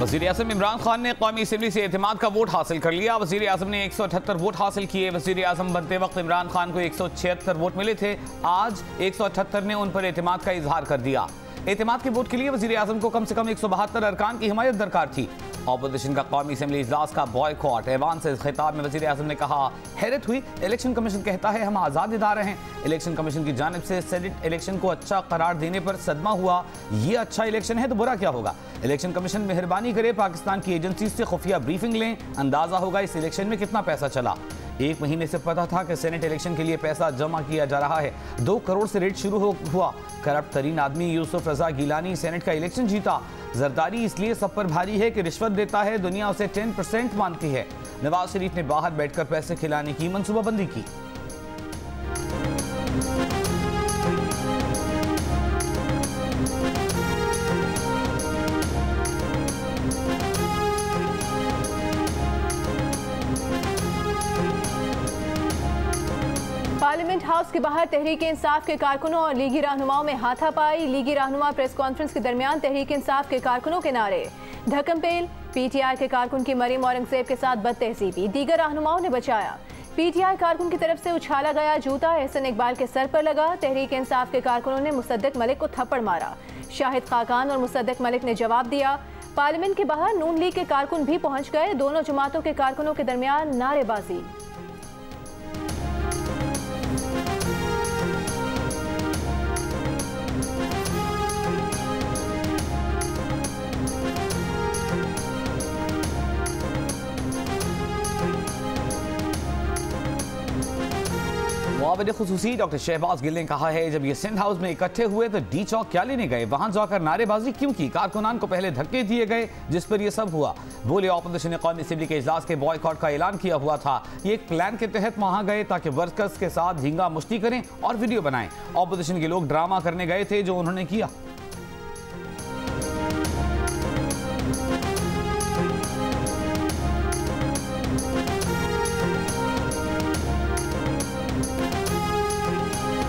वज़ीर आज़म इमरान खान ने कौमी असम्बली से एतमाद का वोट हासिल कर लिया। वज़ीर आज़म ने 178 वोट हासिल किए। वज़ीर आज़म बनते वक्त इमरान खान को 176 वोट मिले थे। आज 178 ने उन पर एतमाद का इजहार कर दिया। एतमाद के वोट के लिए वज़ीर आज़म को कम से कम 172 अरकान की हिमायत दरकार थी। ऑपोजिशन का कौमी असम्बली इजलास का बॉयकॉट। ऐवान से इस खिताब में वज़ीर आज़म ने कहा, हैरत हुई, इलेक्शन कमीशन कहता है हम आज़ाद इदारे हैं। इलेक्शन कमीशन की जानिब से सेनेट इलेक्शन को अच्छा करार देने पर सदमा हुआ। ये अच्छा इलेक्शन है तो बुरा क्या होगा। इलेक्शन कमीशन मेहरबानी करे, पाकिस्तान की एजेंसी से खुफिया ब्रीफिंग लें, अंदाजा होगा इस इलेक्शन में कितना पैसा चला। 1 महीने से पता था कि सेनेट इलेक्शन के लिए पैसा जमा किया जा रहा है। 2 करोड़ से रेट शुरू हुआ। करप्ट तरीन आदमी यूसुफ रजा गिलानी सेनेट का इलेक्शन जीता। जरदारी इसलिए सब पर भारी है कि रिश्वत देता है, दुनिया उसे 10% मानती है। नवाज शरीफ ने बाहर बैठकर पैसे खिलाने की मनसूबाबंदी की। पार्लियामेंट हाउस के बाहर तहरीक इंसाफ के कारकुनों और लीगी रहनुमाओं में हाथापाई। लीगी रहनुमा प्रेस कॉन्फ्रेंस के दरमियान तहरीक इंसाफ के कारकुनों के नारे, ढकमपेल। पीटीआई के कारकुन की मरीम औरंगजेब के साथ बदतहजीबी, दीगर रहनुमाओं ने बचाया। पीटीआई कारकुन की तरफ से उछाला गया जूता एहसन इकबाल के सर पर लगा। तहरीक इंसाफ के कारकुनों ने मुसद्दक मलिक को थप्पड़ मारा। शाहिद खाकान और मुसद्दक मलिक ने जवाब दिया। पार्लियामेंट के बाहर नून लीग के कारकुन भी पहुंच गए। दोनों जमातों के कारकुनों के दरमियान नारेबाजी। मुआविन खुसूसी डॉक्टर शहबाज गिल ने कहा है, जब ये सिंध हाउस में इकट्ठे हुए तो डी चौक क्या लेने गए, वहां जाकर नारेबाजी क्यों की, कारकुनान को पहले धक्के दिए गए जिस पर यह सब हुआ। बोले ऑपोजिशन ने कौमी असेंबली के इजलास के बॉयकॉट का ऐलान किया हुआ था। ये एक प्लान के तहत वहां गए ताकि वर्कर्स के साथ झींगा मुश्ती करें और वीडियो बनाएं। ऑपोजिशन के लोग ड्रामा करने गए थे जो उन्होंने किया।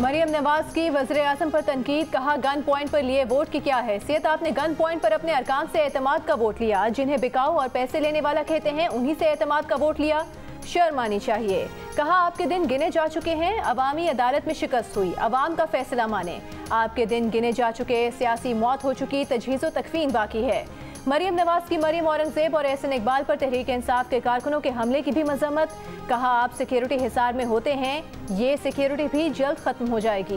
मरियम नवाज की वज़ीर आज़म पर तनकीद, कहा गन पॉइंट पर लिए वोट की क्या हैसियत, आपने गन पॉइंट पर अपने अरकान से एतमाद का वोट लिया। जिन्हें बिकाऊ और पैसे लेने वाला कहते हैं उन्हीं से एतमाद का वोट लिया, शर्म आनी चाहिए। कहा आपके दिन गिने जा चुके हैं, अवामी अदालत में शिकस्त हुई, अवाम का फैसला माने। आपके दिन गिने जा चुके, सियासी मौत हो चुकी, तजहीज़ व तकफीन बाकी है। मरियम नवाज की मरीम औरंगजेब और एहसन इकबाल पर तहरीक इंसाफ के कारकुनों के हमले की भी मजम्मत। कहा आप सिक्योरिटी हिसार में होते हैं, ये सिक्योरिटी भी जल्द खत्म हो जाएगी।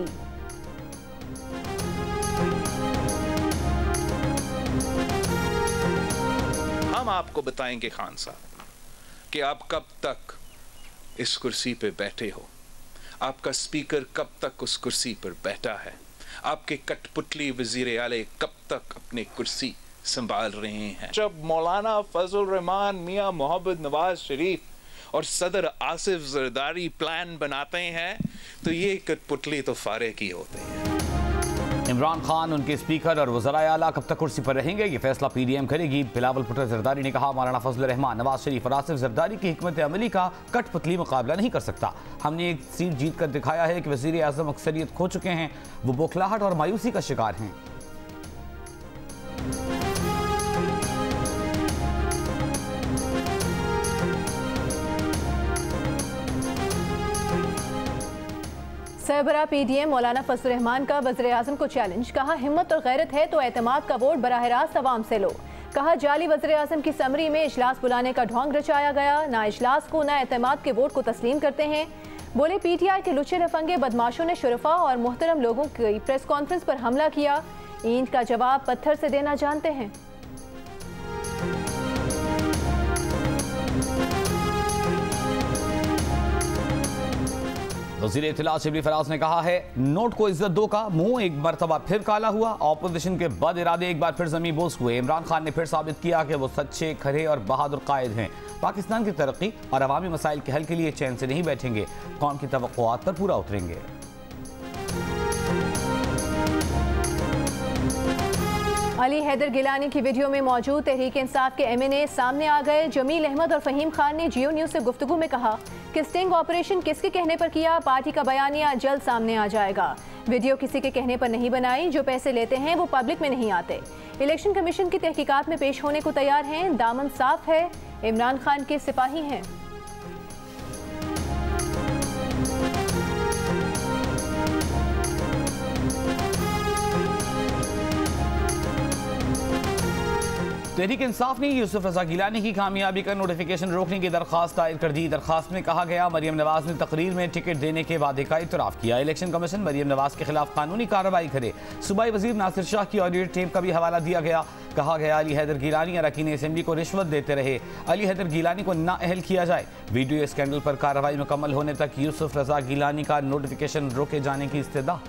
हम आपको बताएंगे खान साहब कि आप कब तक इस कुर्सी पे बैठे हो, आपका स्पीकर कब तक उस कुर्सी पर बैठा है, आपके कठपुतली वजीर आले कब तक अपनी कुर्सी संभाल रहे हैं। जब मौलाना फजल रहमान, मियां मोहम्मद नवाज शरीफ और सदर आसिफ जरदारी प्लान बनाते हैं तो ये कठपुतली तो फारे की होते हैं। इमरान खान, उनके स्पीकर और वज़राए आला कब तक कुर्सी पर रहेंगे, ये फैसला पीडीएम करेगी। बिलावल भुट्टो जरदारी ने कहा, मौलाना फजल रहमान, नवाज शरीफ और आसिफ जरदारी की हिकमत अमली का कठपुतली मुकाबला नहीं कर सकता। हमने एक सीट जीत कर दिखाया है कि वज़ीर आज़म अक्सरियत खो चुके हैं, वो बौखलाहट और मायूसी का शिकार हैं। सरबरा पीडीएम मौलाना फजल रहमान का वज़ीर आज़म को चैलेंज, कहा हिम्मत और गैरत है तो एतमाद का वोट बराह रास्त अवाम से लो। कहा जाली वज़ीर आज़म की समरी में इजलास बुलाने का ढोंग रचाया गया, ना इजलास को ना एतमाद के वोट को तस्लीम करते हैं। बोले पीटीआई के लुच्चे लफंगे बदमाशों ने शुरफा और मुहतरम लोगों की प्रेस कॉन्फ्रेंस पर हमला किया, ईंट का जवाब पत्थर से देना जानते हैं। वज़ीर इत्तलात शिबली फराज ने कहा है, नोट को इज्जत दो का मुंह एक मरतबा फिर काला हुआ। ऑपोजिशन के बद इरादे एक बार फिर ज़मीं बोस हुए। इमरान खान ने फिर साबित किया कि वो सच्चे, खरे और बहादुर कायद हैं। पाकिस्तान की तरक्की और अवामी मसाइल के हल के लिए चैन से नहीं बैठेंगे, कौम की तवक्कुआत पर पूरा उतरेंगे। अली हैदर गिलानी की वीडियो में मौजूद तहरीक इंसाफ के एमएनए सामने आ गए। जमील अहमद और फहीम खान ने जियो न्यूज़ से गुफ्तगू में कहा कि स्टिंग ऑपरेशन किसके कहने पर किया, पार्टी का बयानिया जल्द सामने आ जाएगा। वीडियो किसी के कहने पर नहीं बनाई, जो पैसे लेते हैं वो पब्लिक में नहीं आते। इलेक्शन कमीशन की तहकीकात में पेश होने को तैयार हैं। दामन साफ है, इमरान खान के सिपाही हैं। तहरीक इंसाफ ने यूसुफ रजा गिलानी की कामयाबी का नोटिफिकेशन रोकने की दरखास्त दायर कर दी। दरखास्त में कहा गया, मरियम नवाज ने तकरीर में टिकट देने के वादे का इतराफ़ किया। इलेक्शन कमीशन मरियम नवाज के खिलाफ कानूनी कार्रवाई करे। सूबाई वजीर नासिर शाह की ऑडियो टेप का भी हवाला दिया गया। कहा गया, अली हैदर गिलानी अरकान असेंबली को रिश्वत देते रहे, अली हैदर गिलानी को नाअहल किया जाए। वीडियो स्कैंडल पर कार्रवाई मुकम्मल होने तक यूसुफ रजा गिलानी का नोटिफिकेशन रोके जाने की इस्तदा।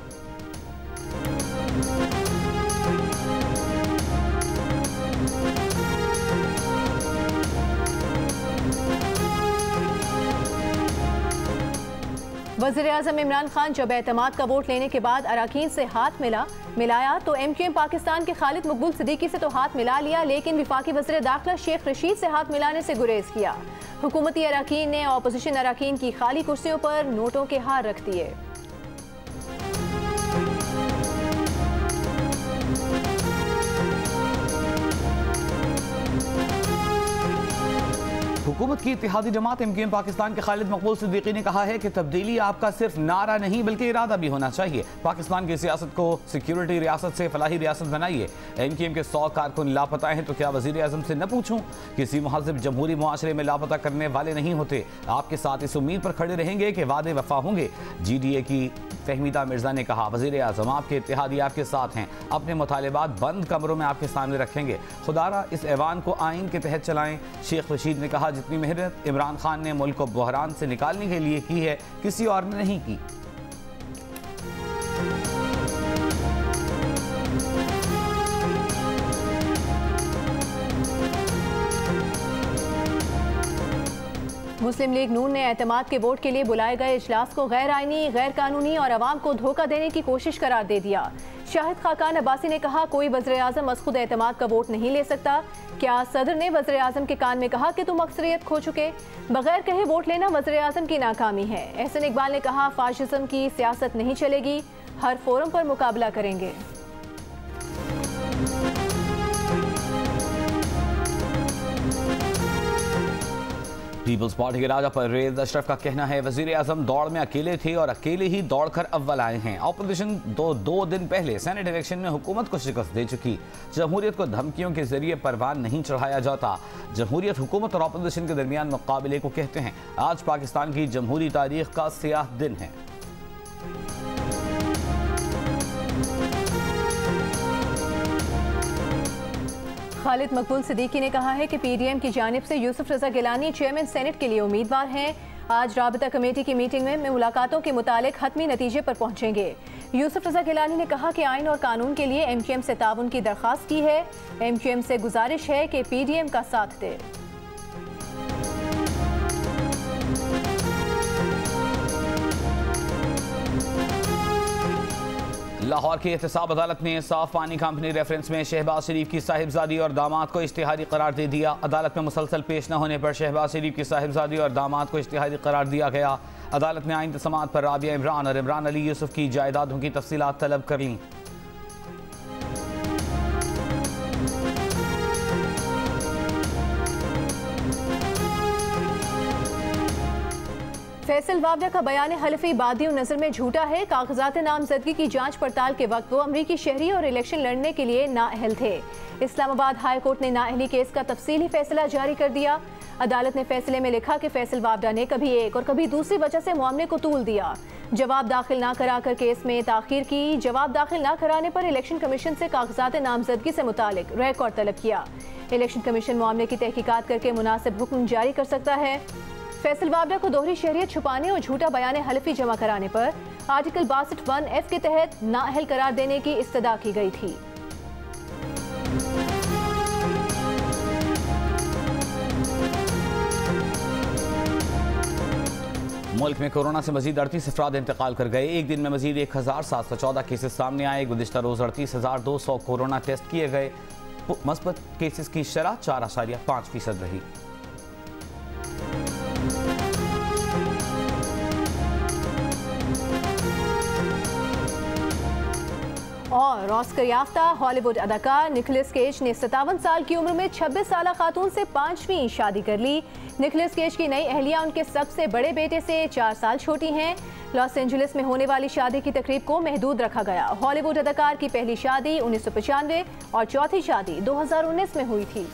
वज़ीर-ए-आज़म इमरान खान जब एतमाद का वोट लेने के बाद अरकान से हाथ मिलाया तो MQM पाकिस्तान के खालिद मकबूल सिद्दीकी से तो हाथ मिला लिया, लेकिन वफाकी वज़ीर दाखिला शेख रशीद से हाथ मिलाने से गुरेज किया। हुकूमती अरकान ने अपोजिशन अरकान की खाली कुर्सियों पर नोटों के हार रख दिए। हुकूमत की इत्तेहादी जमात MQM पाकिस्तान के खालिद मकबूल सिद्दीकी ने कहा है कि तब्दीली आपका सिर्फ नारा नहीं बल्कि इरादा भी होना चाहिए। पाकिस्तान की सियासत को सिक्योरिटी रियासत से फलाही रियासत बनाइए। MQM के 100 कारकुन लापता हैं तो क्या वज़ीर आज़म से न पूछूं? किसी महज़ब जमहूरी मुआशरे में लापता करने वाले नहीं होते। आपके साथ इस उम्मीद पर खड़े रहेंगे कि वादे वफा होंगे। GDA की फहमीदा मिर्जा ने कहा, वज़ीर आज़म आपके इत्तेहादी आपके साथ हैं, अपने मुतालिबात बंद कमरों में आपके सामने रखेंगे। खुदारा इस ऐवान को आइन के तहत चलाएं। शेख रशीद ने कहा, जितनी मेहनत इमरान खान ने मुल्क को बहरान से निकालने के लिए की है, किसी और ने नहीं की। मुस्लिम लीग नून ने एतमाद के वोट के लिए बुलाए गए इजलास को गैर आइनी, गैर कानूनी और अवाम को धोखा देने की कोशिश करार दे दिया। शाहिद खाकान अब्बासी ने कहा, कोई वज़ीर आज़म अस खुद एतमाद का वोट नहीं ले सकता। क्या सदर ने वज़ीर आज़म के कान में कहा कि तुम अक्सरियत खो चुके? बगैर कहे वोट लेना वज़ीर आज़म की नाकामी है। एहसन इकबाल ने कहा, फाशिज्म की सियासत नहीं चलेगी, हर फोरम पर मुकाबला करेंगे। पीपल्स पार्टी के राजा परवेज अशरफ का कहना है, वज़ीर आज़म दौड़ में अकेले थे और अकेले ही दौड़कर अव्वल आए हैं। अपोजिशन दो दिन पहले सेनेट इलेक्शन में हुकूमत को शिकस्त दे चुकी। जमहूरियत को धमकियों के जरिए परवान नहीं चढ़ाया जाता। जमहूरियत हुकूमत और अपोजिशन के दरमियान मुकाबले को कहते हैं। आज पाकिस्तान की जमहूरी तारीख का सियाह दिन है। खालिद मकबूल सिद्दीकी ने कहा है कि PDM की जानिब से यूसुफ रजा गिलानी चेयरमैन सेनेट के लिए उम्मीदवार हैं। आज राबता कमेटी की मीटिंग में मुलाकातों के मुतालिक हतमी नतीजे पर पहुंचेंगे। यूसुफ रजा गिलानी ने कहा कि आइन और कानून के लिए MQM से ताउन की दरख्वास्त की है। MQM से गुजारिश है कि PDM का साथ दे। लाहौर की एहतसाब अदालत ने साफ पानी कंपनी रेफरेंस में शहबाज शरीफ की साहिबजादी और दामाद को इश्तिहारी करार दे दिया। अदालत में मुसलसल पेश न होने पर शहबाज शरीफ की साहिबजादी और दामाद को इश्तिहारी करार दिया गया। अदालत ने आइन समाअत पर राबिया इमरान और इमरान अली यूसुफ की जायदादों की तफसीलात तलब कर लीं। फैसल वावडा का बयान हलफी बादी नजर में झूठा है। कागजात नामजदगी की जांच पड़ताल के वक्त वो अमरीकी शहरी और इलेक्शन लड़ने के लिए नाअहल थे। इस्लामाबाद हाई कोर्ट ने नाअहली केस का तफसीली फैसला जारी कर दिया। अदालत ने फैसले में लिखा कि फैसल वावडा ने कभी एक और कभी दूसरी वजह से मामले को तूल दिया। जवाब दाखिल न कराकर केस में ताखीर की। जवाब दाखिल न कराने पर इलेक्शन कमीशन से कागजात नामजदगी से मुतालिक रिकॉर्ड तलब किया। इलेक्शन कमीशन मामले की तहकीकात करके मुनासिब हुक्म जारी कर सकता है। फैसल वावडा को दोहरी शहरियत छुपाने और झूठा बयान हलफी जमा कराने पर आर्टिकल 62(1)(f) के तहत नाअहल करार देने की इस्तदा की गई थी। मुल्क में कोरोना से मजीद 38 अफराद इंतकाल कर गए। एक दिन में मजीद 1714 केसेस सामने आए। गुज़िश्ता रोज 38,200 कोरोना टेस्ट किए गए। मस्बत केसेस की शरह 4.5% रही। और ऑस्कर याफ्ता हॉलीवुड अदाकार निकोलस केज ने 57 साल की उम्र में 26 साल खातून से 5वीं शादी कर ली। निकोलस केज की नई अहलिया उनके सबसे बड़े बेटे से 4 साल छोटी हैं। लॉस एंजलिस में होने वाली शादी की तकरीब को महदूद रखा गया। हॉलीवुड अदाकार की पहली शादी 1995 और चौथी शादी 2019 में हुई थी।